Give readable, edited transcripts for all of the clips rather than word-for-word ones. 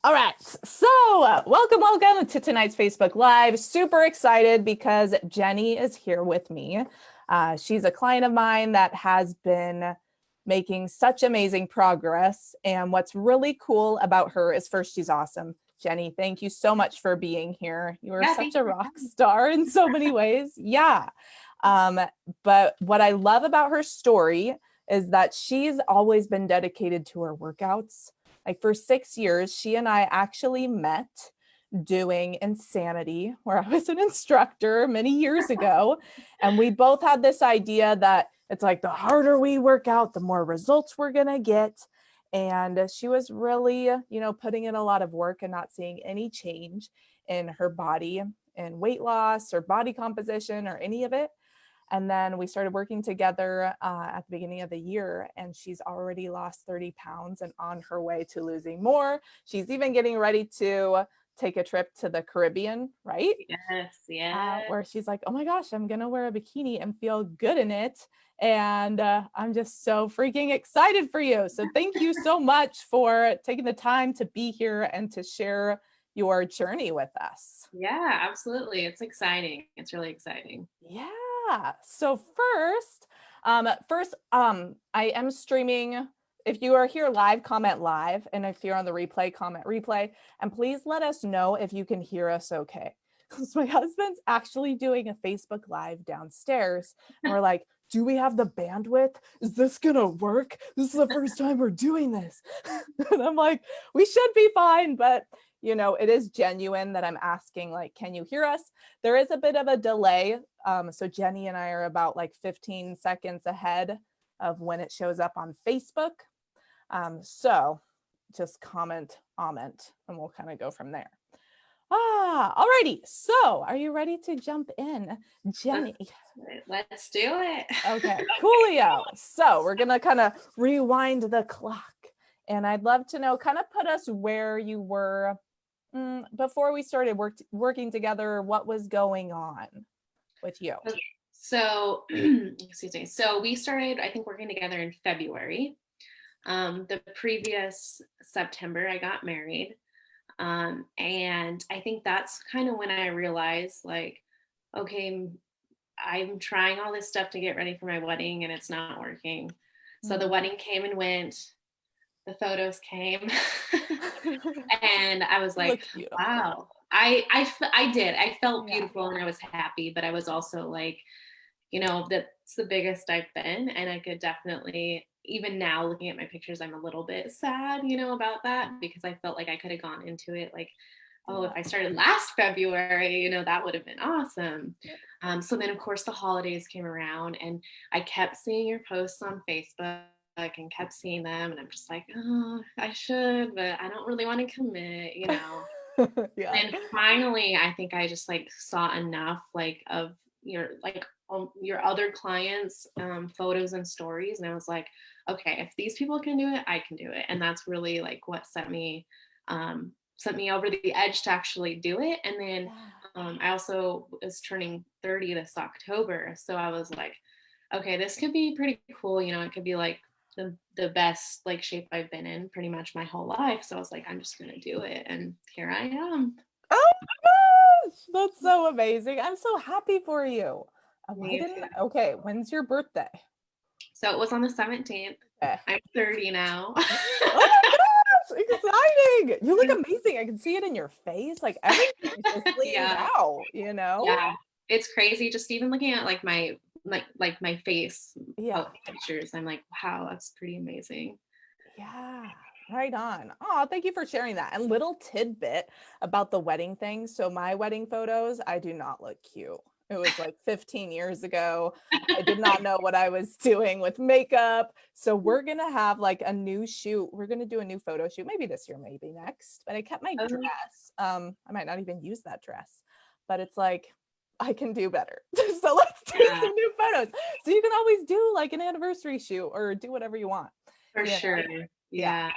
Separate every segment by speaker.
Speaker 1: All right. Welcome to tonight's Facebook Live. Super excited because Jenny is here with me. She's a client of mine that has been making such amazing progress. And what's really cool about her is first, she's awesome. Jenny, thank you so much for being here. You are
Speaker 2: Yeah,
Speaker 1: such
Speaker 2: thank
Speaker 1: a
Speaker 2: you for
Speaker 1: rock
Speaker 2: having me.
Speaker 1: star in so many ways. Yeah. Um, but what I love about her story is that she's always been dedicated to her workouts. Like for 6 years, she and I actually met doing Insanity, where I was an instructor many years ago. And we both had this idea that it's like the harder we work out, the more results we're going to get. And she was really, putting in a lot of work and not seeing any change in her body and weight loss or body composition or any of it. And then we started working together at the beginning of the year, and she's already lost 30 pounds and on her way to losing more. She's even getting ready to take a trip to the Caribbean, right?
Speaker 2: Yes, yes.
Speaker 1: Where she's like, oh my gosh, I'm going to wear a bikini and feel good in it. And I'm just so freaking excited for you. So thank you so much for taking the time to be here and to share your journey with us.
Speaker 2: Yeah, absolutely. It's exciting. It's really exciting.
Speaker 1: Yeah. So I am streaming. If you are here live, comment live. And if you're on the replay, comment replay. And please let us know if you can hear us okay. Because my husband's actually doing a Facebook Live downstairs. And we're like, do we have the bandwidth? Is this going to work? This is the first time we're doing this. And I'm like, we should be fine. But, it is genuine that I'm asking, like, can you hear us? There is a bit of a delay. So Jenny and I are about like 15 seconds ahead of when it shows up on Facebook. So just comment, and we'll kind of go from there. Alrighty. So are you ready to jump in, Jenny?
Speaker 2: Let's do it.
Speaker 1: Okay, coolio. So we're gonna kind of rewind the clock. And I'd love to know, kind of put us where you were before we started working together. What was going on with you?
Speaker 2: So, excuse me. So we started, I think, working together in February. The previous September, I got married. And I think that's kind of when I realized, like, okay, I'm trying all this stuff to get ready for my wedding and it's not working. So the wedding came and went, the photos came, and I was like, wow. I did. I felt beautiful and I was happy, but I was also like, that's the biggest I've been. And I could definitely, even now looking at my pictures, I'm a little bit sad, about that, because I felt like I could have gone into it like, oh, if I started last February, that would have been awesome. So then, of course, the holidays came around and I kept seeing your posts on Facebook and kept seeing them. And I'm just like, oh, I should, but I don't really want to commit.
Speaker 1: Yeah.
Speaker 2: And finally, I think I just like saw enough like of your other clients' photos and stories, and I was like, okay, if these people can do it, I can do it. And that's really like what sent me over the edge to actually do it. And then I also was turning 30 this October, so I was like, okay, this could be pretty cool. It could be like the best like shape I've been in pretty much my whole life. So I was like, I'm just gonna do it, and here I am.
Speaker 1: Oh my gosh, that's so amazing. I'm so happy for you. Okay, when's your birthday?
Speaker 2: So it was on the 17th.
Speaker 1: Okay.
Speaker 2: I'm 30 now.
Speaker 1: Oh my gosh, exciting. You look amazing. I can see it in your face. Like everything's just laying
Speaker 2: Yeah.
Speaker 1: out.
Speaker 2: Yeah. It's crazy. Just even looking at like my face pictures, I'm like, wow, that's pretty amazing.
Speaker 1: Yeah, right on. Oh, thank you for sharing that. And little tidbit about the wedding thing. So my wedding photos, I do not look cute. It was like 15 years ago. I did not know what I was doing with makeup. So we're going to have like a new shoot. We're going to do a new photo shoot, maybe this year, maybe next. But I kept my dress. I might not even use that dress, but it's like I can do better. So let's do some new photos. So you can always do like an anniversary shoot or do whatever you want.
Speaker 2: For sure. Yeah.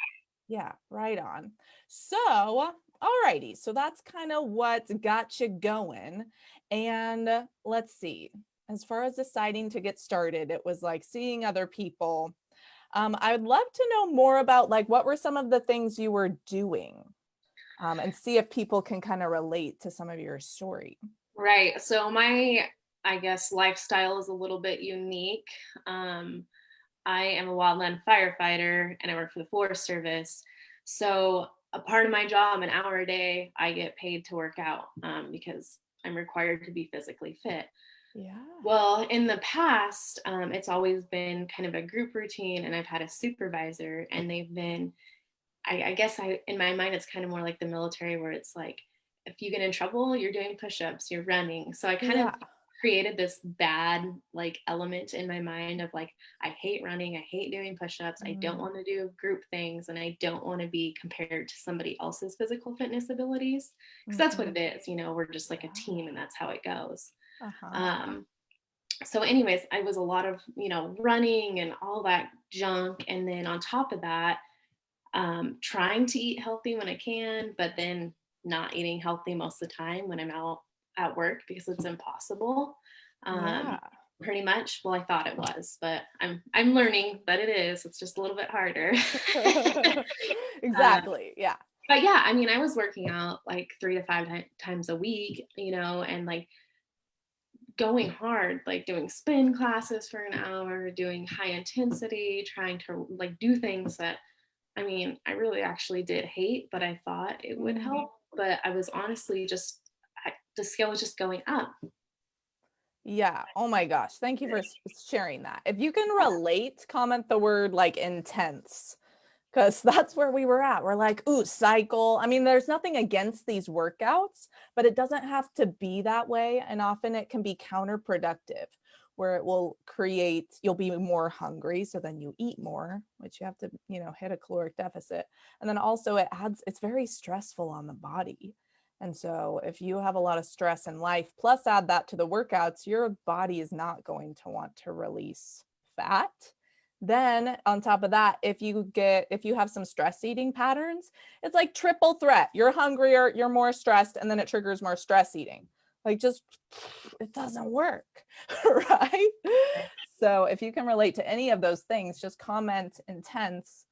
Speaker 1: Yeah, right on. So, alrighty. So that's kind of what got you going. And let's see. As far as deciding to get started, it was like seeing other people. I would love to know more about like what were some of the things you were doing. and see if people can kind of relate to some of your story.
Speaker 2: Right. So my, I guess, lifestyle is a little bit unique. I am a wildland firefighter and I work for the Forest Service. So a part of my job, an hour a day, I get paid to work out because I'm required to be physically fit.
Speaker 1: Yeah.
Speaker 2: Well, in the past, it's always been kind of a group routine, and I've had a supervisor, and they've been, I guess, in my mind, it's kind of more like the military, where it's like, if you get in trouble, you're doing push-ups, you're running. So I kind of
Speaker 1: Yeah.
Speaker 2: created this bad like element in my mind of like, I hate running, I hate doing push-ups, I don't
Speaker 1: Mm.
Speaker 2: want to do group things, and I don't want to be compared to somebody else's physical fitness abilities, because that's what
Speaker 1: Mhm.
Speaker 2: it is, we're just like a team,
Speaker 1: Yeah.
Speaker 2: and that's how it goes.
Speaker 1: Uh-huh.
Speaker 2: So anyways, I was a lot of, running and all that junk. And then on top of that, trying to eat healthy when I can, but then not eating healthy most of the time when I'm out at work because it's impossible.
Speaker 1: Yeah.
Speaker 2: Pretty much. Well, I thought it was, but I'm learning that it is. It's just a little bit harder. uh,
Speaker 1: Exactly. Yeah.
Speaker 2: but yeah, I mean, I was working out like 3 to 5 times a week, and like going hard, like doing spin classes for an hour, doing high intensity, trying to like do things that, I mean, I really actually did hate, but I thought it would
Speaker 1: Mm.
Speaker 2: help. But I was honestly just, the scale was just going up.
Speaker 1: Yeah. Oh my gosh. Thank you for sharing that. If you can relate, comment the word like intense, because that's where we were at. We're like, ooh, cycle. I mean, there's nothing against these workouts, but it doesn't have to be that way. And often it can be counterproductive, where it will create, you'll be more hungry. So then you eat more, which you have to, hit a caloric deficit. And then also it's very stressful on the body. And so if you have a lot of stress in life, plus add that to the workouts, your body is not going to want to release fat. Then on top of that, if you have some stress eating patterns, it's like triple threat. You're hungrier, you're more stressed, and then it triggers more stress eating. Like just it doesn't work, right? So if you can relate to any of those things, just comment intense.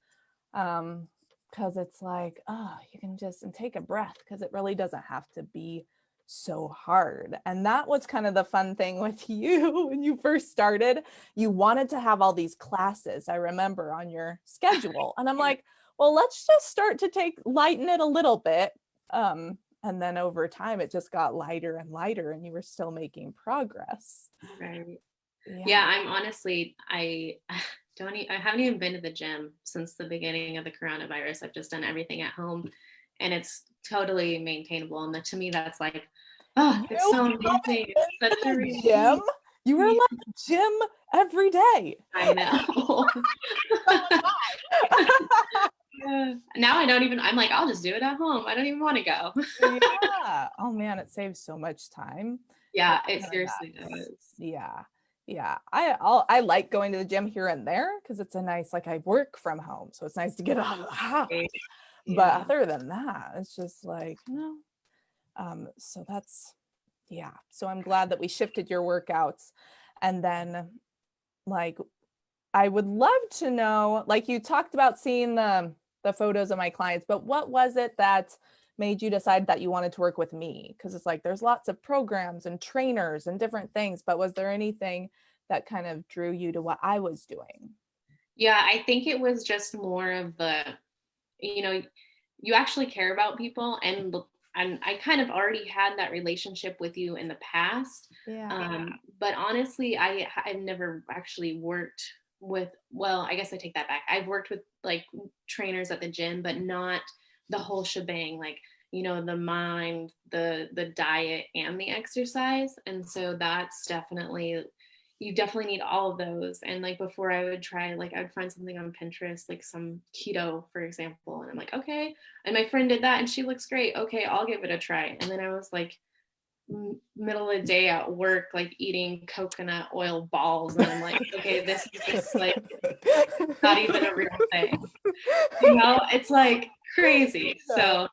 Speaker 1: Because it's like, oh, you can just and take a breath, because it really doesn't have to be so hard. And that was kind of the fun thing with you when you first started. You wanted to have all these classes, I remember, on your schedule. And I'm like, well, let's just start to lighten it a little bit. And then over time, it just got lighter and lighter, and you were still making progress.
Speaker 2: Right. Yeah,
Speaker 1: Yeah.
Speaker 2: I'm honestly, I I haven't even been to the gym since the beginning of the coronavirus. I've just done everything at home, and it's totally maintainable. And to me, that's like, oh,
Speaker 1: You
Speaker 2: it's so
Speaker 1: haven't
Speaker 2: amazing.
Speaker 1: been
Speaker 2: It's such
Speaker 1: to
Speaker 2: a
Speaker 1: the gym?
Speaker 2: relief.
Speaker 1: You were like gym every day.
Speaker 2: I know.
Speaker 1: So was I.
Speaker 2: Now I don't even, I'm like, I'll just do it at home. I don't even want to go.
Speaker 1: Yeah. Oh man, it saves so much time.
Speaker 2: Yeah,
Speaker 1: It's
Speaker 2: it
Speaker 1: kind of
Speaker 2: seriously
Speaker 1: nuts.
Speaker 2: does.
Speaker 1: Yeah. Yeah. I like going to the gym here and there because it's a nice, like, I work from home, so it's nice to get out of the house.
Speaker 2: Right.
Speaker 1: But
Speaker 2: Yeah.
Speaker 1: other than that, it's just like, no. So that's, yeah. So I'm glad that we shifted your workouts. And then, like, I would love to know, like, you talked about seeing the photos of my clients, but what was it that made you decide that you wanted to work with me? Because it's like there's lots of programs and trainers and different things, but was there anything that kind of drew you to what I was doing?
Speaker 2: Yeah, I think it was just more of the, you know, you actually care about people, and I kind of already had that relationship with you in the past.
Speaker 1: Yeah.
Speaker 2: But honestly, I've never actually worked with, well, I guess I take that back. I've worked with like trainers at the gym, but not the whole shebang, like, the mind, the diet and the exercise. And so that's definitely, you definitely need all of those. And like before I would try, like I would find something on Pinterest, like some keto, for example. And I'm like, okay. And my friend did that and she looks great. Okay, I'll give it a try. And then I was like, middle of the day at work, like eating coconut oil balls. And I'm like, okay, this is just like not even a real thing. It's like crazy.
Speaker 1: No,
Speaker 2: So,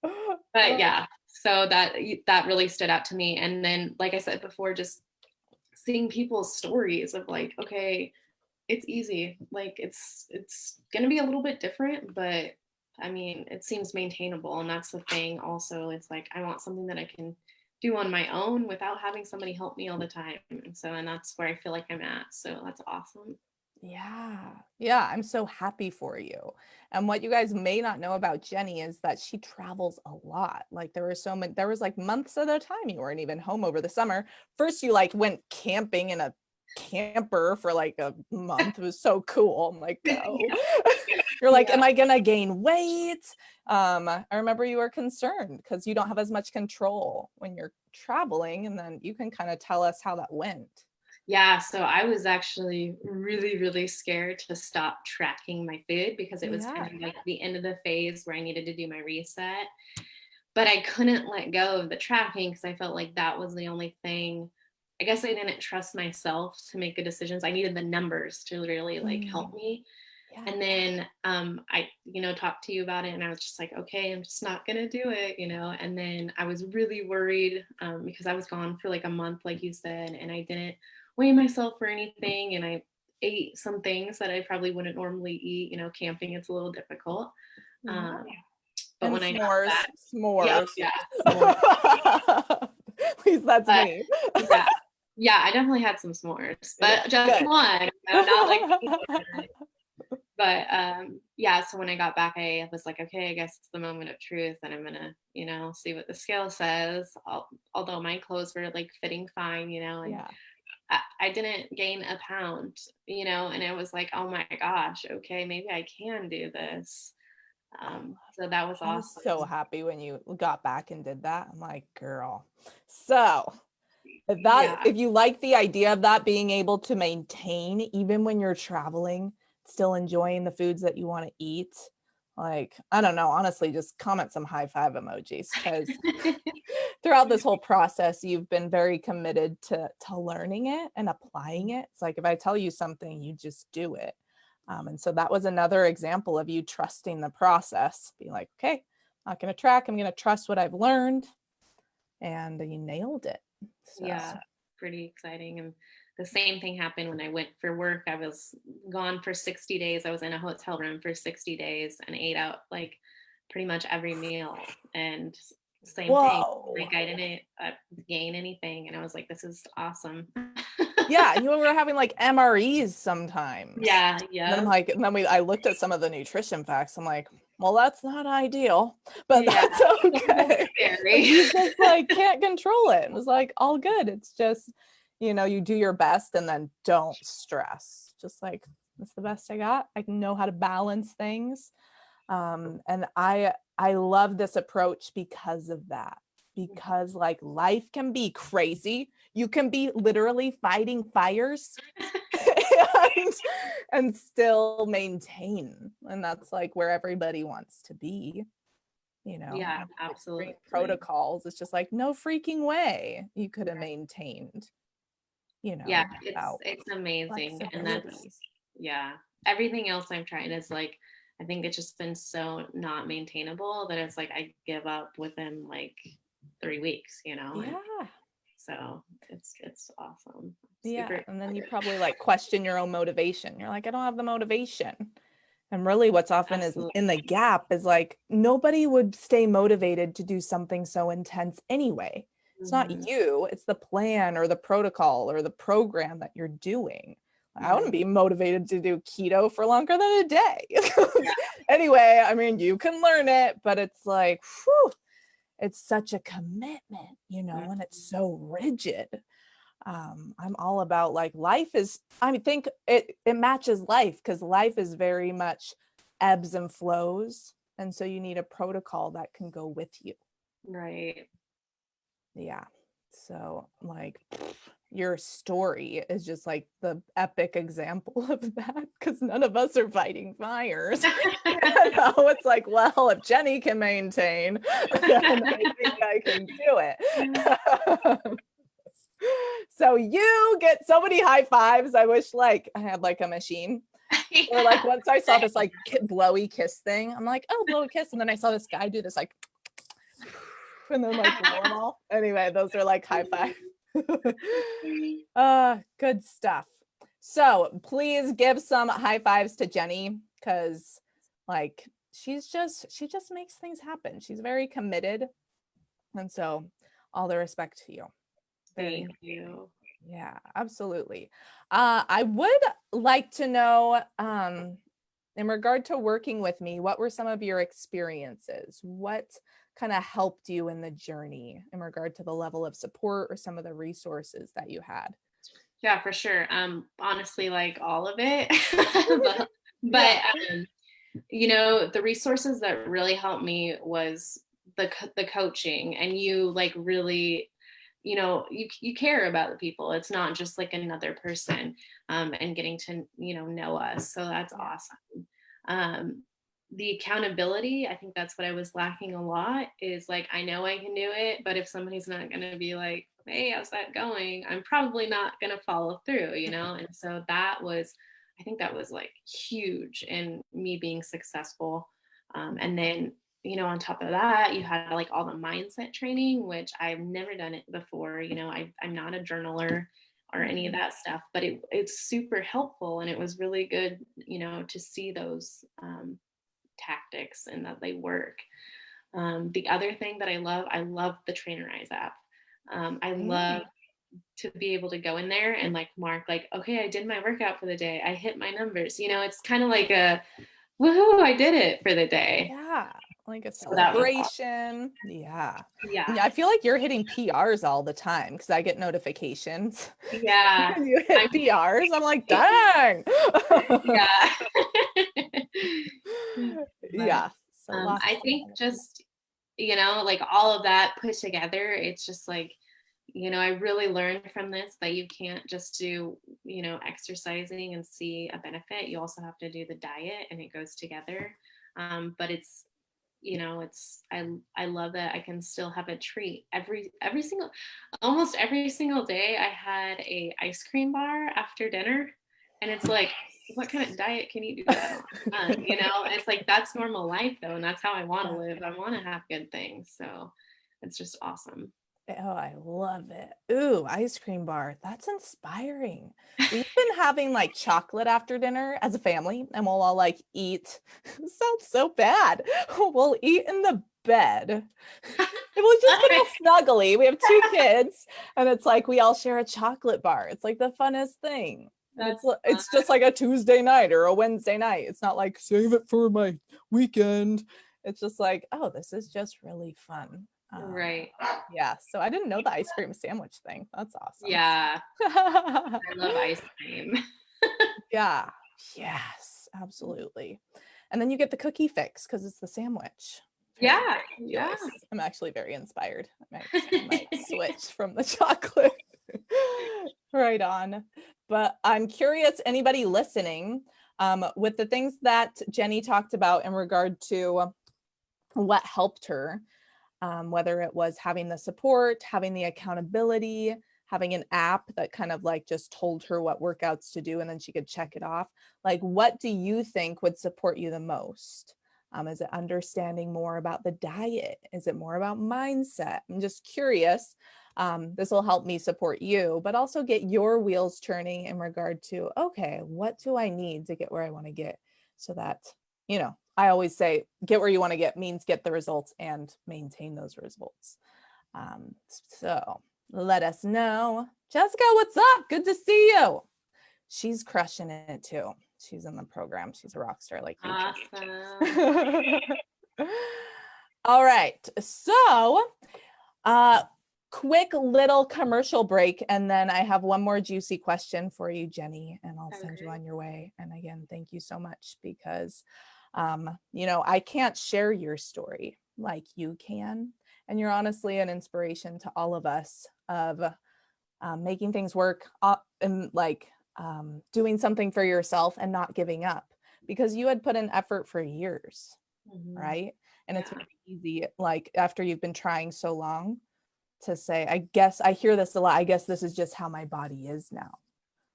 Speaker 1: no.
Speaker 2: but yeah, so that really stood out to me. And then, like I said before, just seeing people's stories of like, okay, it's easy. Like it's gonna be a little bit different, but I mean, it seems maintainable. And that's the thing also. It's like, I want something that I can do on my own without having somebody help me all the time. And that's where I feel like I'm at. So that's awesome.
Speaker 1: Yeah. Yeah. I'm so happy for you. And what you guys may not know about Jenny is that she travels a lot. Like there were so many, there was like months at a time you weren't even home over the summer. First, you like went camping in a camper for like a month. It was so cool. I'm like, go. You're like,
Speaker 2: Yeah.
Speaker 1: am I gonna gain weight? I remember you were concerned because you don't have as much control when you're traveling. And then you can kind of tell us how that went.
Speaker 2: Yeah, so I was actually really, really scared to stop tracking my food because it was
Speaker 1: Yeah.
Speaker 2: kind of like the end of the phase where I needed to do my reset. But I couldn't let go of the tracking because I felt like that was the only thing. I guess I didn't trust myself to make good decisions. I needed the numbers to really like help me.
Speaker 1: Yeah.
Speaker 2: And then I, talked to you about it and I was just like, okay, I'm just not going to do it. And then I was really worried because I was gone for like a month, like you said, and I didn't weigh myself or anything. And I ate some things that I probably wouldn't normally eat. Camping, it's a little difficult.
Speaker 1: Yeah.
Speaker 2: Um, but
Speaker 1: And
Speaker 2: when I got
Speaker 1: s'mores,
Speaker 2: back, yeah,
Speaker 1: s'mores.
Speaker 2: yeah, s'mores.
Speaker 1: At least that's
Speaker 2: But
Speaker 1: me.
Speaker 2: yeah, yeah, I definitely had some s'mores,
Speaker 1: Yeah,
Speaker 2: but just
Speaker 1: good.
Speaker 2: one, not like but yeah, so when I got back, I was like, okay, I guess it's the moment of truth and I'm gonna, see what the scale says. Although my clothes were like fitting fine, and
Speaker 1: Yeah.
Speaker 2: I didn't gain a pound, and it was like, oh my gosh, okay, maybe I can do this. So that was
Speaker 1: I was
Speaker 2: awesome.
Speaker 1: so happy when you got back and did that. I'm like, girl. So
Speaker 2: Yeah.
Speaker 1: if you like the idea of that being able to maintain even when you're traveling, still enjoying the foods that you want to eat, like, I don't know, honestly, just comment some high five emojis because throughout this whole process, you've been very committed to learning it and applying it. It's like if I tell you something, you just do it. And so that was another example of you trusting the process, being like, okay, I'm not going to track, I'm going to trust what I've learned. And you nailed it. So
Speaker 2: Yeah, pretty exciting. And the same thing happened when I went for work. I was gone for 60 days. I was in a hotel room for 60 days and ate out like pretty much every meal. And same thing,
Speaker 1: whoa.
Speaker 2: like I didn't gain anything. And I was like, this is awesome.
Speaker 1: Yeah, and you were having like MREs sometimes.
Speaker 2: Yeah,
Speaker 1: And then I'm
Speaker 2: yeah.
Speaker 1: like, and then I looked at some of the nutrition facts. I'm like, well, that's not ideal, but
Speaker 2: Yeah.
Speaker 1: that's okay.
Speaker 2: Scary.
Speaker 1: You just like can't control it. It was like all good. It's just, you do your best and then don't stress. Just like that's the best I got. I know how to balance things. And I love this approach because of that. Because like life can be crazy. You can be literally fighting fires and, and still maintain. And that's like where everybody wants to be,
Speaker 2: Yeah,
Speaker 1: extreme
Speaker 2: absolutely.
Speaker 1: protocols. It's just like no freaking way you could have maintained,
Speaker 2: Yeah,
Speaker 1: without
Speaker 2: it's amazing. And
Speaker 1: flexibility.
Speaker 2: that's, yeah. Everything else I'm trying is like, I think it's just been so not maintainable that it's like I give up within like 3 weeks, And
Speaker 1: Yeah.
Speaker 2: so it's awesome.
Speaker 1: Yeah.
Speaker 2: Super
Speaker 1: And then you
Speaker 2: excited.
Speaker 1: probably like question your own motivation. You're like, I don't have the motivation. And really what's often is
Speaker 2: Absolutely.
Speaker 1: in the gap is like nobody would stay motivated to do something so intense anyway. It's not
Speaker 2: Mhm.
Speaker 1: you, it's the plan or the protocol or the program that you're doing. I wouldn't
Speaker 2: Right.
Speaker 1: be motivated to do keto for longer than a day.
Speaker 2: Yeah.
Speaker 1: Anyway, I mean, you can learn it, but it's like, whew, it's such a commitment,
Speaker 2: Mhm.
Speaker 1: and it's so rigid. I'm all about like life is, I think it matches life because life is very much ebbs and flows. And so you need a protocol that can go with you.
Speaker 2: Right.
Speaker 1: Yeah. So like your story is just like the epic example of that because none of us are fighting fires. It's like, well, if Jenny can maintain, then I think I can do it. So you get so many high fives. I wish like I had like a machine. Or like
Speaker 2: Yeah.
Speaker 1: once I saw this like blowy kiss thing, I'm like, oh, blow a kiss. And then I saw this guy do this like, and then like blow them all. Anyway, those are like high five. Good stuff. So please give some high fives to Jenny because like she just makes things happen. She's very committed. And so all the respect to you. Very,
Speaker 2: Thank you.
Speaker 1: yeah, absolutely. I would like to know, in regard to working with me, what were some of your experiences? What kind of helped you in the journey in regard to the level of support or some of the resources that you had?
Speaker 2: Yeah, for sure. Honestly, like all of it. but
Speaker 1: Yeah.
Speaker 2: but you know, the resources that really helped me was the coaching, and you like really, you know, you care about the people. It's not just like another person, and getting to, you know us. So that's
Speaker 1: Yeah.
Speaker 2: awesome. Um, the accountability, I think that's what I was lacking a lot, is like, I know I can do it, but if somebody's not going to be like, hey, how's that going? I'm probably not going to follow through, you know? And so that was, I think that was like huge in me being successful. And then, you know, on top of that, you had like all the mindset training, which I've never done it before. You know, I'm not a journaler or any of that stuff, but it's super helpful. And it was really good, you know, to see those tactics and that they work. The other thing that I love the Trainerize app. I love
Speaker 1: Mm.
Speaker 2: to be able to go in there and like mark like, okay, I did my workout for the day. I hit my numbers. You know, it's kind of like a woohoo, I did it for the day.
Speaker 1: Yeah, like a
Speaker 2: So that was awesome.
Speaker 1: celebration. Yeah.
Speaker 2: Yeah.
Speaker 1: Yeah, I feel like you're hitting PRs all the time because I get notifications
Speaker 2: Yeah.
Speaker 1: when you
Speaker 2: I'm
Speaker 1: hit PRs. I'm like, dang.
Speaker 2: yeah. But
Speaker 1: Yeah. So lots
Speaker 2: I
Speaker 1: of
Speaker 2: think
Speaker 1: benefits.
Speaker 2: just, you know, like all of that put together, it's just like, you know, I really learned from this that you can't just do, you know, exercising and see a benefit. You also have to do the diet, and it goes together. But it's, you know, it's I love that I can still have a treat every single, almost every single day. I had a ice cream bar after dinner, and it's like, what kind of diet can you do that on? You know, it's like that's normal life though, and that's how I want to
Speaker 1: Yeah.
Speaker 2: live. I want to have good things, so it's just awesome.
Speaker 1: Oh, I love it. Ooh, ice cream bar. That's inspiring. We've been having like chocolate after dinner as a family, and we'll all like eat. Sounds so bad. We'll eat in the bed. And we'll just get all snuggly. We have two kids, and it's like we all share a chocolate bar. It's like the funnest thing. And
Speaker 2: That's fun.
Speaker 1: it's just like a Tuesday night or a Wednesday night. It's not like save it for my weekend. It's just like, oh, this is just really fun.
Speaker 2: Right.
Speaker 1: Yeah, so I didn't know the ice cream sandwich thing. That's awesome.
Speaker 2: Yeah. I love ice cream.
Speaker 1: Yeah, yes, absolutely. And then you get the cookie fix because it's the sandwich. Very
Speaker 2: Yeah. Yeah.
Speaker 1: ridiculous. I'm actually very inspired. I might switch from the chocolate. Right on. But I'm curious, anybody listening, with the things that Jenny talked about in regard to what helped her, whether it was having the support, having the accountability, having an app that kind of like just told her what workouts to do and then she could check it off. Like, what do you think would support you the most? Is it understanding more about the diet? Is it more about mindset? I'm just curious. This will help me support you, but also get your wheels turning in regard to, okay, what do I need to get where I want to get so that, I always say get where you want to get means get the results and maintain those results. So let us know. Jessica, what's up? Good to see you. She's crushing it too. She's in the program. She's a rock star like you.
Speaker 2: Awesome.
Speaker 1: All right. So, quick little commercial break, and then I have one more juicy question for you, Jenny, and I'll send you
Speaker 2: Okay.
Speaker 1: on your way. And again, thank you so much because, I can't share your story like you can, and you're honestly an inspiration to all of us of making things work and like doing something for yourself and not giving up because you had put in effort for years,
Speaker 2: Mhm.
Speaker 1: right? And it's
Speaker 2: Yeah.
Speaker 1: very easy, like after you've been trying so long, to say, I guess I hear this a lot. I guess this is just how my body is now,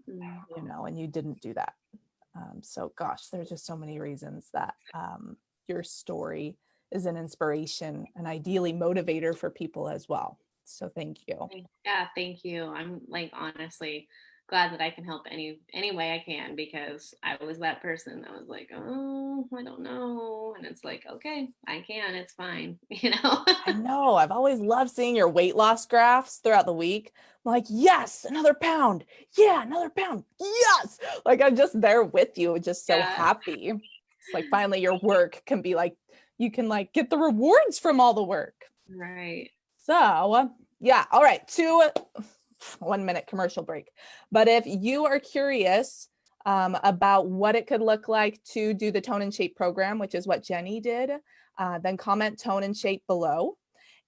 Speaker 2: Mm.
Speaker 1: and you didn't do that. So, gosh, there's just so many reasons that your story is an inspiration and ideally motivator for people as well. So, thank you.
Speaker 2: Yeah, thank you. I'm like honestly glad that I can help any way I can, because I was that person that was like, oh, I don't know. And it's like, okay, I can, it's fine, you know?
Speaker 1: I know. I've always loved seeing your weight loss graphs throughout the week. I'm like, yes, another pound. Yeah, another pound. Yes. Like I'm just there with you, just so
Speaker 2: Yeah.
Speaker 1: happy. It's like finally your work can be like, you can like get the rewards from all the work.
Speaker 2: Right.
Speaker 1: So, yeah. All right. 1 minute commercial break. But if you are curious about what it could look like to do the Tone and Shape program, which is what Jenny did, then comment Tone and Shape below.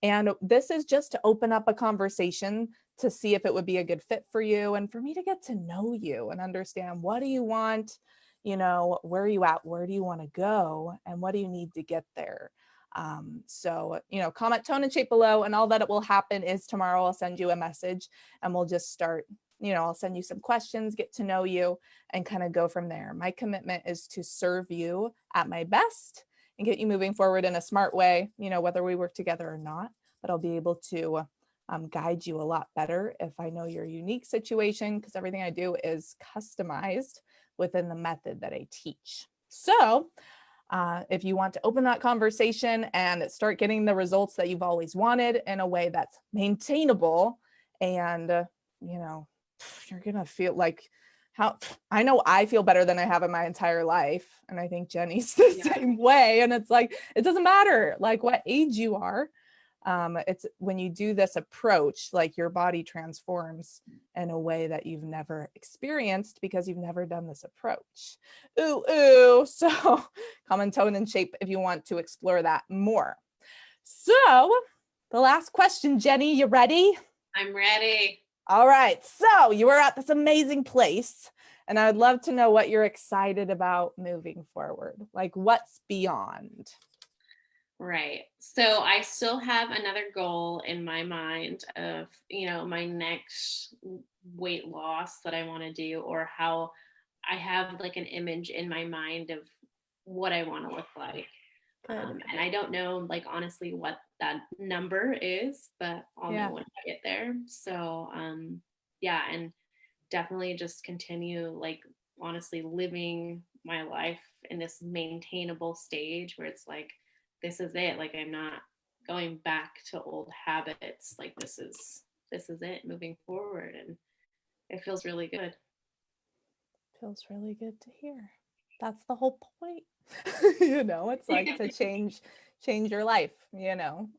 Speaker 1: And this is just to open up a conversation to see if it would be a good fit for you and for me to get to know you and understand, what do you want? You know, where are you at? Where do you want to go? And what do you need to get there? So, you know, comment Tone and Shape below, and all that it will happen is tomorrow I'll send you a message and we'll just start, you know, I'll send you some questions, get to know you, and kind of go from there. My commitment is to serve you at my best and get you moving forward in a smart way, you know, whether we work together or not, but I'll be able to guide you a lot better if I know your unique situation, because everything I do is customized within the method that I teach. So if you want to open that conversation and start getting the results that you've always wanted in a way that's maintainable, and, you know, you're going to feel like, how I know I feel better than I have in my entire life. And I think Jenny's the
Speaker 2: Yeah.
Speaker 1: same way. And it's like, it doesn't matter like what age you are. It's when you do this approach, like your body transforms in a way that you've never experienced because you've never done this approach. Ooh. So comment Tone and Shape if you want to explore that more. So the last question, Jenny, you ready?
Speaker 2: I'm ready.
Speaker 1: All right. So you are at this amazing place, and I would love to know what you're excited about moving forward. Like what's beyond?
Speaker 2: Right. So I still have another goal in my mind of, you know, my next weight loss that I want to do, or how I have like an image in my mind of what I want to look like.
Speaker 1: Good.
Speaker 2: And I don't know, like, honestly, what that number is, but I'll
Speaker 1: Yeah.
Speaker 2: know when I get there. So, yeah, and definitely just continue, like, honestly, living my life in this maintainable stage where it's like, this is it. Like, I'm not going back to old habits. Like, this is it moving forward. And it feels really good.
Speaker 1: Feels really good to hear. That's the whole point. You know, it's like to change your life, you know.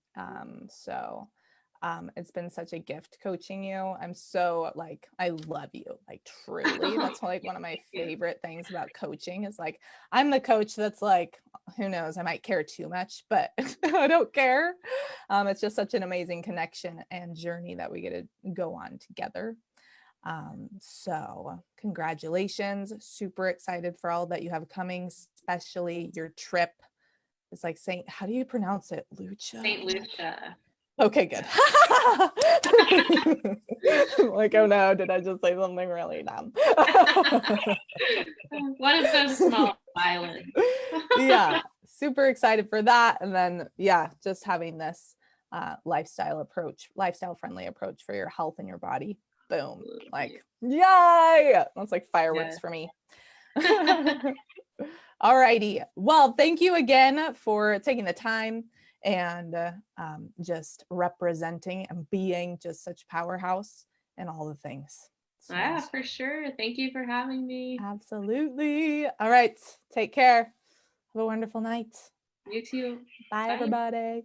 Speaker 1: It's been such a gift coaching you. I'm so like, I love you, like truly. That's like one of my favorite things about coaching is like, I'm the coach that's like, who knows, I might care too much, but I don't care. It's just such an amazing connection and journey that we get to go on together. So congratulations. Super excited for all that you have coming, especially your trip. It's like Saint, how do you pronounce it? Lucha?
Speaker 2: St. Lucia.
Speaker 1: Okay, good. Like, oh no, did I just say something really dumb?
Speaker 2: One of those small islands.
Speaker 1: Yeah, super excited for that. And then, yeah, just having this lifestyle friendly approach for your health and your body. Boom. Like, yay! That's like fireworks for me. All righty. Well, thank you again for taking the time and just representing and being just such powerhouse and all the things. So,
Speaker 2: Yeah, for sure. Thank you for having me.
Speaker 1: absolutely. All right. Take care. Have a wonderful night.
Speaker 2: You too.
Speaker 1: Bye,
Speaker 2: Bye.
Speaker 1: everybody.